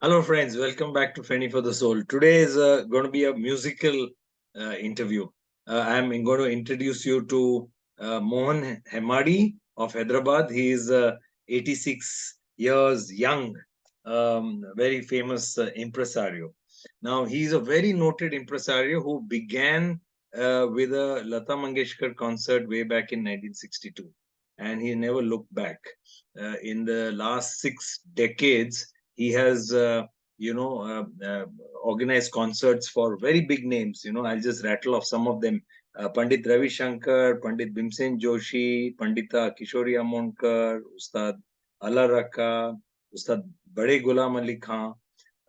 Hello, friends. Welcome back to Fenny for the Soul. Today is going to be a musical interview. I'm going to introduce you to Mohan Hemadi of Hyderabad. He is 86 years young, very famous impresario. Now, he's a very noted impresario who began with a Lata Mangeshkar concert way back in 1962, and he never looked back. In the last 6 decades, he has organized concerts for very big names. I'll just rattle off some of them. Pandit Ravi Shankar, Pandit Bhimsen Joshi, Pandita Kishori Amonkar, Ustad Allah Raka, Ustad Bade Ghulam Ali Khan,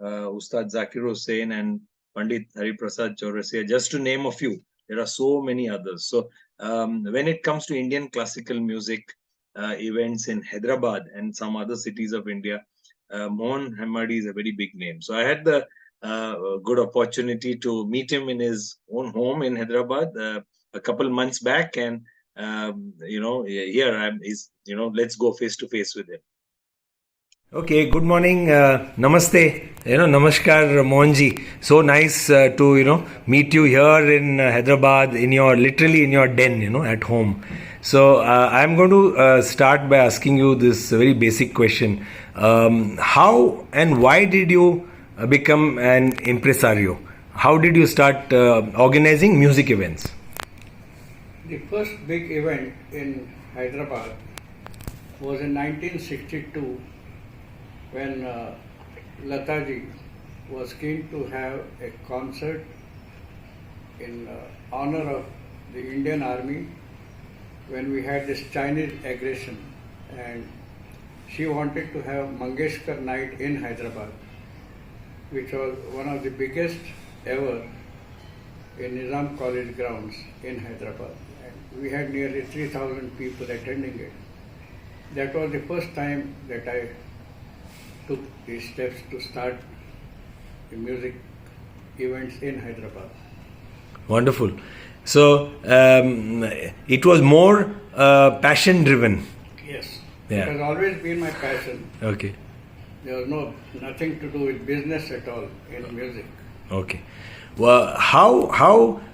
Ustad Zakir Hussain, and Pandit Hari Prasad Chaurasia, just to name a few. There are so many others. So when it comes to Indian classical music events in Hyderabad and some other cities of India, Mohan Hemadi is a very big name. So I had the good opportunity to meet him in his own home in Hyderabad a couple months back, and here let's go face to face with him. Okay, good morning, namaste, namaskar, Mohanji. So nice to, meet you here in Hyderabad, literally in your den, at home. So I'm going to start by asking you this very basic question. How and why did you become an impresario? How did you start organizing music events? The first big event in Hyderabad was in 1962 when Lataji was keen to have a concert in honor of the Indian Army when we had this Chinese aggression, and she wanted to have Mangeshkar night in Hyderabad, which was one of the biggest ever in Nizam College grounds in Hyderabad. And we had nearly 3,000 people attending it. That was the first time that I took these steps to start the music events in Hyderabad. Wonderful. So it was more passion driven. Yes. Yeah. It has always been my passion. Okay. There was nothing to do with business at all in music. Okay. Well,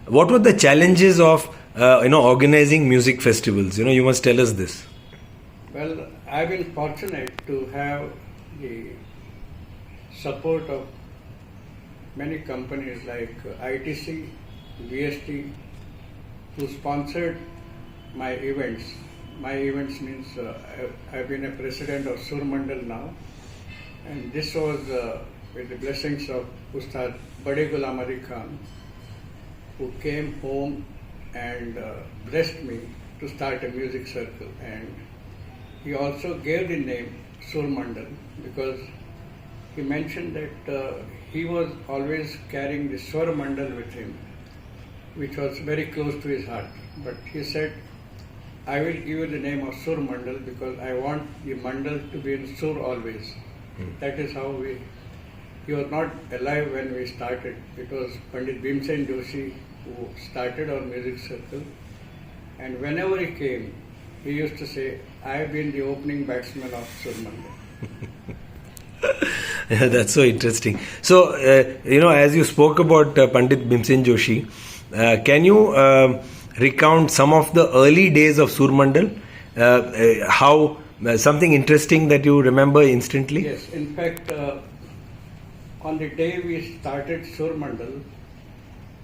what were the challenges of organizing music festivals? You must tell us this. Well, I've been fortunate to have the support of many companies like ITC, VST, who sponsored my events. My events means I've been a president of Surmandal now, and this was with the blessings of Ustad Bade Ghulam Ali Khan, who came home and blessed me to start a music circle. And he also gave the name Surmandal because he mentioned that he was always carrying the Swar Mandal with him, which was very close to his heart. But he said, I will give you the name of Surmandal because I want the Mandal to be in Sur always. That is how he was not alive when we started. It was Pandit Bhimsen Joshi who started our music circle. And whenever he came, he used to say, I have been the opening batsman of Surmandal. That's so interesting. So, as you spoke about Pandit Bhimsen Joshi, can you recount some of the early days of Surmandal? How something interesting that you remember instantly? Yes, in fact, on the day we started Surmandal,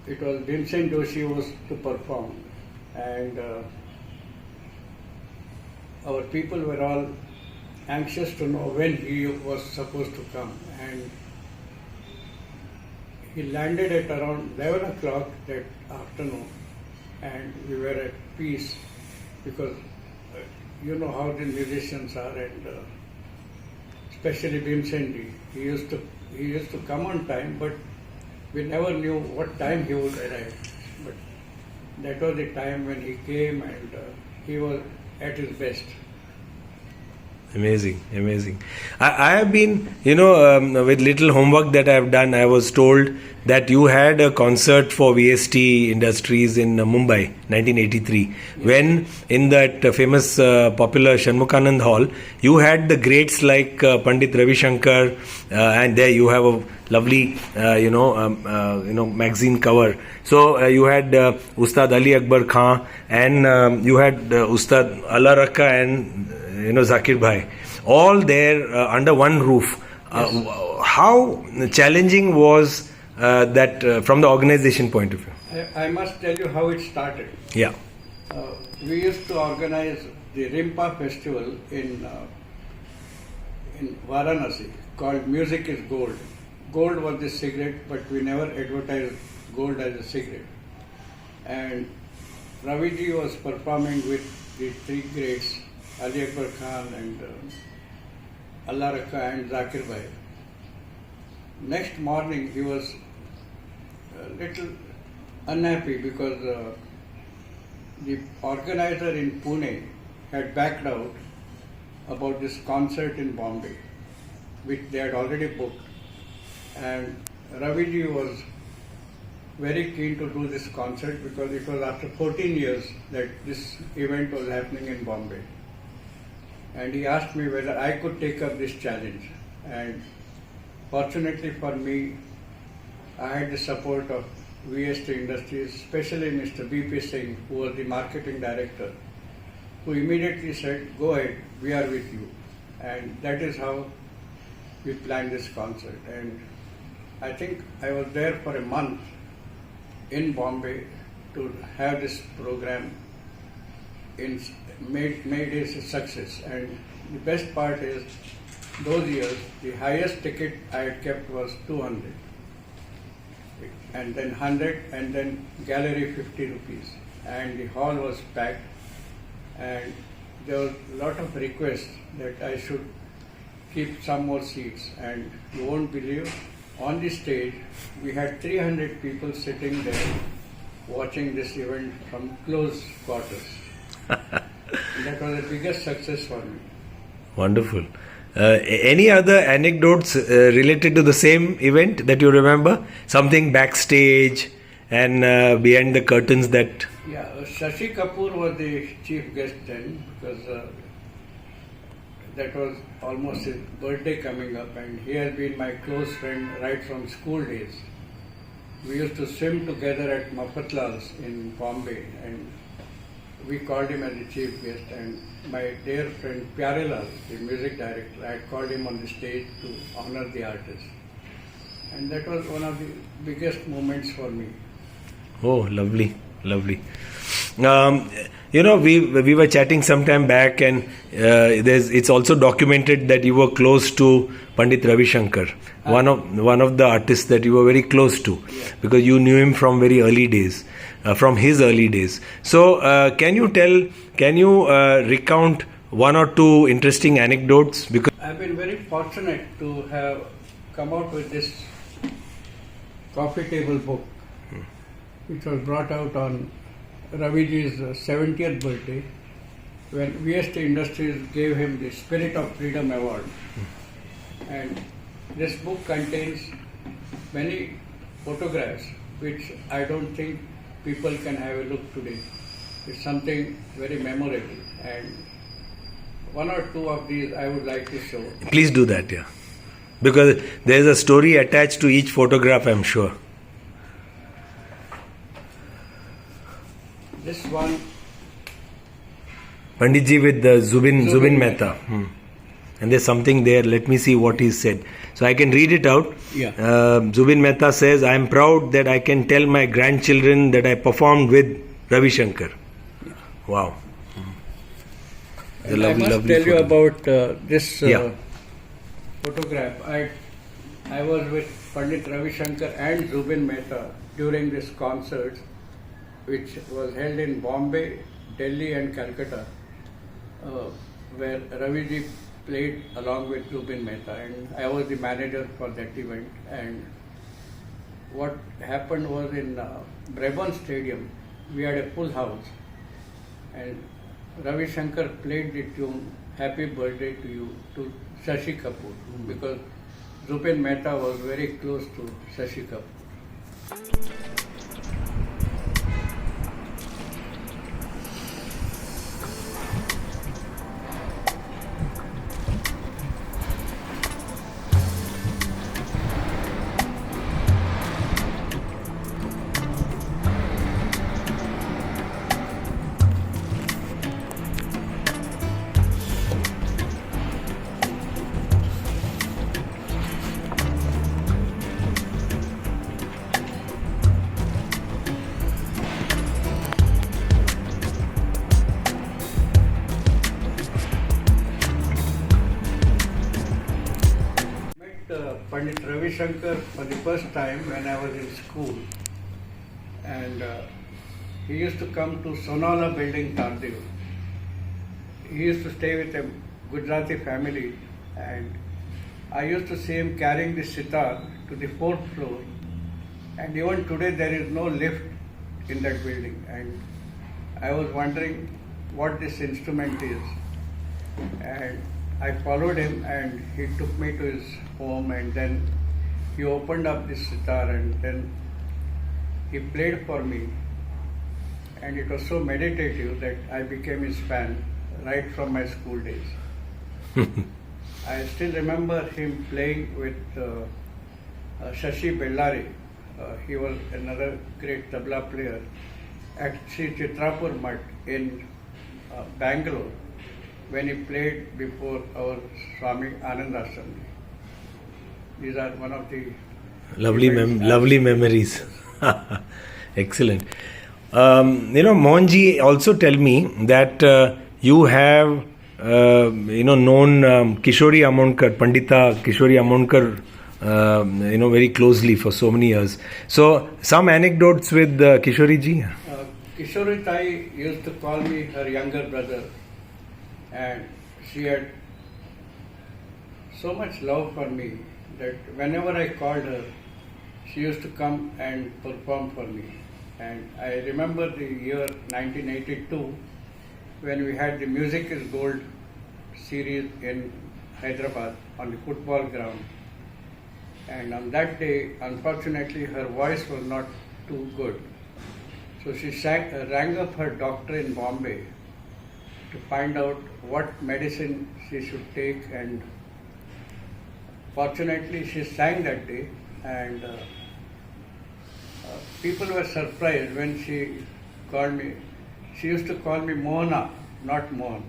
it was Bhimsen Joshi who was to perform, and our people were all anxious to know when he was supposed to come, and he landed at around 11 o'clock that afternoon, and we were at peace because you know how the musicians are, and especially Bhimsenji, he used to come on time, but we never knew what time he would arrive. But that was the time when he came, and he was at his best. Amazing, amazing. I have been, with little homework that I have done, I was told that you had a concert for VST Industries in Mumbai, 1983, when in that famous popular Shanmukhanand Hall, you had the greats like Pandit Ravi Shankar, and there you have a lovely, magazine cover. So you had Ustad Ali Akbar Khan, and you had Ustad Allah Rakka and Zakir Bhai, all there under one roof. How challenging was that from the organization point of view? I must tell you how it started. Yeah. We used to organize the Rimpa festival in Varanasi called Music is Gold. Gold was the cigarette, but we never advertised gold as a cigarette. And Raviji was performing with the three greats, Ali Akbar Khan and Allah Rakka and Zakir Bhai. Next morning he was a little unhappy because the organizer in Pune had backed out about this concert in Bombay, which they had already booked. And Raviji was very keen to do this concert because it was after 14 years that this event was happening in Bombay. And he asked me whether I could take up this challenge. And fortunately for me, I had the support of VST Industries, especially Mr. B.P. Singh, who was the marketing director, who immediately said, "Go ahead, we are with you." And that is how we planned this concert. And I think I was there for a month in Bombay to have this program made it a success. And the best part is, those years, the highest ticket I had kept was 200, and then 100, and then gallery 50 rupees. And the hall was packed, and there was a lot of requests that I should keep some more seats. And you won't believe, on the stage, we had 300 people sitting there watching this event from close quarters. That was the biggest success for me. Wonderful. Any other anecdotes related to the same event that you remember? Something backstage and behind the curtains that... Yeah, Shashi Kapoor was the chief guest then, because that was almost his birthday coming up, and he has been my close friend right from school days. We used to swim together at Mafatlal's in Bombay, and we called him as the chief guest. And my dear friend Pyarelal, the music director, I had called him on the stage to honor the artist. And that was one of the biggest moments for me. Oh, lovely, lovely. We were chatting some time back, and it's also documented that you were close to Pandit Ravi Shankar, one of the artists that you were very close to, because you knew him from very early days, from his early days. So, can you recount one or two interesting anecdotes? Because I've been very fortunate to have come out with this coffee table book, which was brought out on Raviji's 70th birthday, when VST Industries gave him the Spirit of Freedom Award. And this book contains many photographs which I don't think people can have a look today. It's something very memorable, and one or two of these I would like to show. Please do that, yeah. Because there is a story attached to each photograph, I'm sure. This one, Panditji with the Zubin Mehta. And there's something there. Let me see what he said. So I can read it out. Yeah. Zubin Mehta says, "I am proud that I can tell my grandchildren that I performed with Ravi Shankar." Yeah. Wow. And I must tell you about this photograph. I was with Pandit Ravi Shankar and Zubin Mehta during this concert, which was held in Bombay, Delhi and Calcutta, where Raviji played along with Zubin Mehta, and I was the manager for that event. And what happened was, in Brabourne Stadium, we had a full house, and Ravi Shankar played the tune happy birthday to you, to Shashi Kapoor, because Rupen Mehta was very close to Shashi Kapoor. Pandit Ravi Shankar for the first time when I was in school, and he used to come to Sonala building, Tardiv. He used to stay with a Gujarati family, and I used to see him carrying the sitar to the fourth floor, and even today there is no lift in that building, and I was wondering what this instrument is, and I followed him and he took me to his home, and then he opened up this sitar and then he played for me, and it was so meditative that I became his fan right from my school days. I still remember him playing with Shashi Bellari. He was another great tabla player at Sri Chitrapur Mutt in Bangalore, when he played before our Swami Anandashram. These are one of the lovely memories. Excellent. Mohanji, also tell me that you have known Kishori Amonkar, Pandita Kishori Amonkar, very closely for so many years. So some anecdotes with Kishori ji. Kishori Tai used to call me her younger brother, and she had so much love for me that whenever I called her, she used to come and perform for me. And I remember the year 1982 when we had the Music is Gold series in Hyderabad on the football ground. And on that day, unfortunately, her voice was not too good. So she rang up her doctor in Bombay to find out what medicine she should take, and fortunately she sang that day, and people were surprised when she called me. She used to call me Mohana, not Mohan.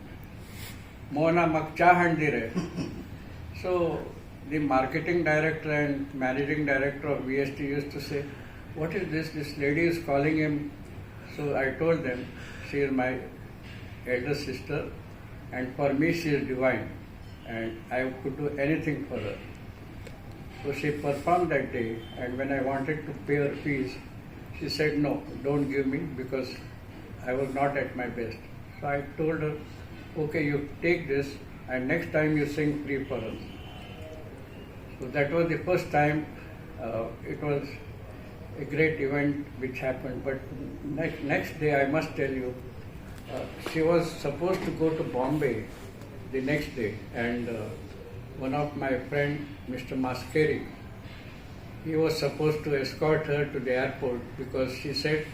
Mohana Makcha Handire. So the marketing director and managing director of VST used to say, what is this? This lady is calling him. So I told them, she is my elder sister, and for me she is divine, and I could do anything for her. So she performed that day, and when I wanted to pay her fees, she said, no, don't give me, because I was not at my best. So I told her, okay, you take this, and next time you sing free for us. So that was the first time. It was a great event which happened, but next day, I must tell you, she was supposed to go to Bombay the next day, and one of my friend, Mr. Maskeri, he was supposed to escort her to the airport, because she said,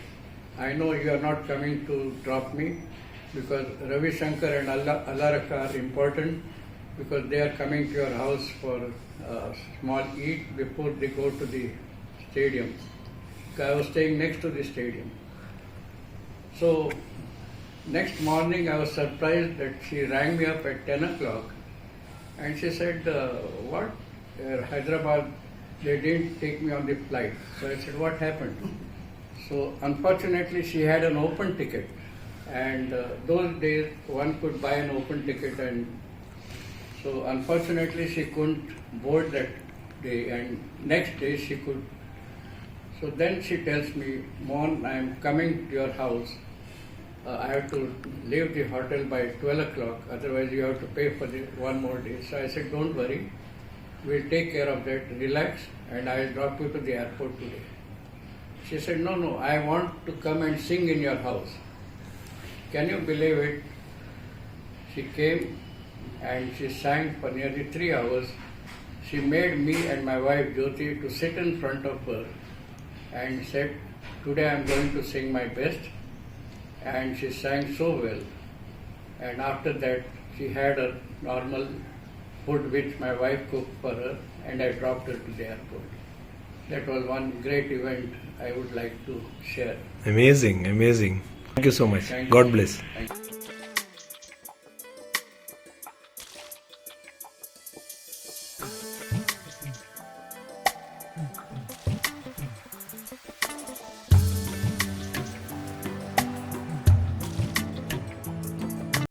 I know you are not coming to drop me, because Ravi Shankar and Alaraka are important, because they are coming to your house for a small eat before they go to the stadium. I was staying next to the stadium. So next morning I was surprised that she rang me up at 10 o'clock, and she said, what? Hyderabad, they didn't take me on the flight. So I said, what happened? So unfortunately she had an open ticket, and those days one could buy an open ticket, and so unfortunately she couldn't board that day, and next day she could. So then she tells me, Mohan, I am coming to your house. I have to leave the hotel by 12 o'clock, otherwise you have to pay for the one more day. So I said, don't worry, we'll take care of that, relax, and I'll drop you to the airport today. She said, no, I want to come and sing in your house. Can you believe it? She came and she sang for nearly 3 hours. She made me and my wife Jyoti to sit in front of her and said, "Today I am going to sing my best." And she sang so well. And after that, she had a normal food which my wife cooked for her, and I dropped her to the airport. That was one great event I would like to share. Amazing, amazing. Thank you so much. Thank you. God bless. Thank you.